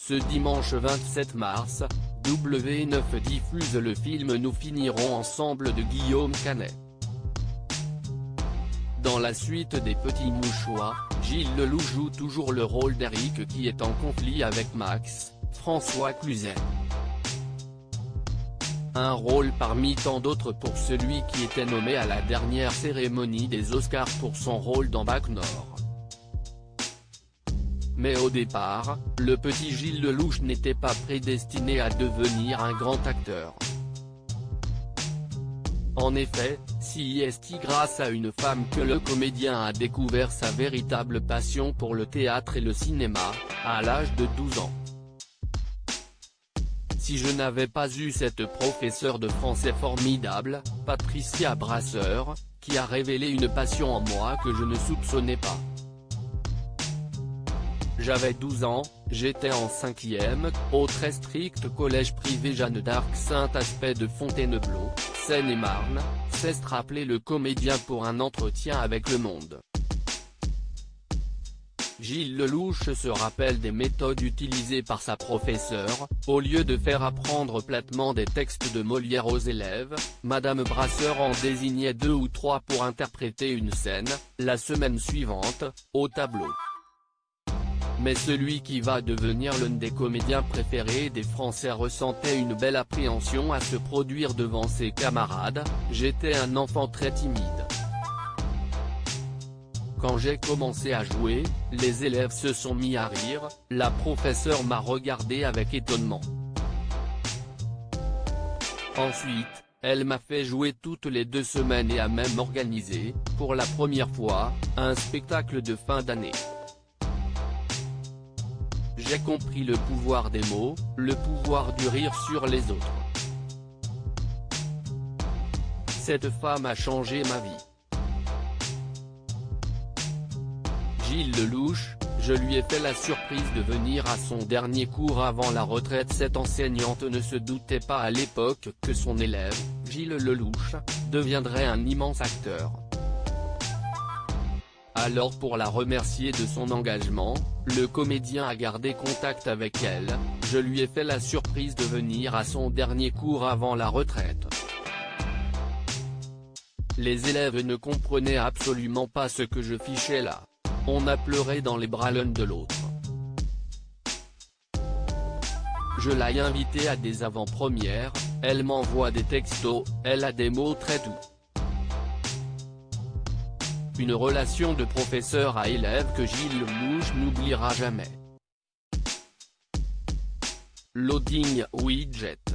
Ce dimanche 27 mars, W9 diffuse le film Nous finirons ensemble de Guillaume Canet. Dans la suite des Petits Mouchoirs, Gilles Lelouch joue toujours le rôle d'Eric qui est en conflit avec Max, François Cluzet. Un rôle parmi tant d'autres pour celui qui était nommé à la dernière cérémonie des Oscars pour son rôle dans Bac Nord. Mais au départ, le petit Gilles Lelouch n'était pas prédestiné à devenir un grand acteur. En effet, c'est grâce à une femme que le comédien a découvert sa véritable passion pour le théâtre et le cinéma, à l'âge de 12 ans. Si je n'avais pas eu cette professeure de français formidable, Patricia Brasseur, qui a révélé une passion en moi que je ne soupçonnais pas. J'avais 12 ans, j'étais en 5e, au très strict collège privé Jeanne d'Arc Saint-Aspect de Fontainebleau, Seine-et-Marne, s'est rappelé le comédien pour un entretien avec Le Monde. Gilles Lelouch se rappelle des méthodes utilisées par sa professeure. Au lieu de faire apprendre platement des textes de Molière aux élèves, Madame Brasseur en désignait 2 ou 3 pour interpréter une scène, la semaine suivante, au tableau. Mais celui qui va devenir l'un des comédiens préférés des Français ressentait une belle appréhension à se produire devant ses camarades. J'étais un enfant très timide. Quand j'ai commencé à jouer, les élèves se sont mis à rire, la professeure m'a regardé avec étonnement. Ensuite, elle m'a fait jouer toutes les 2 semaines et a même organisé, pour la première fois, un spectacle de fin d'année. J'ai compris le pouvoir des mots, le pouvoir du rire sur les autres. Cette femme a changé ma vie. Gilles Lelouch, je lui ai fait la surprise de venir à son dernier cours avant la retraite. Cette enseignante ne se doutait pas à l'époque que son élève, Gilles Lelouch, deviendrait un immense acteur. Alors pour la remercier de son engagement, le comédien a gardé contact avec elle. Je lui ai fait la surprise de venir à son dernier cours avant la retraite. Les élèves ne comprenaient absolument pas ce que je fichais là. On a pleuré dans les bras l'un de l'autre. Je l'ai invitée à des avant-premières, elle m'envoie des textos, elle a des mots très doux. Une relation de professeur à élève que Gilles Lelouch n'oubliera jamais. Loading widget.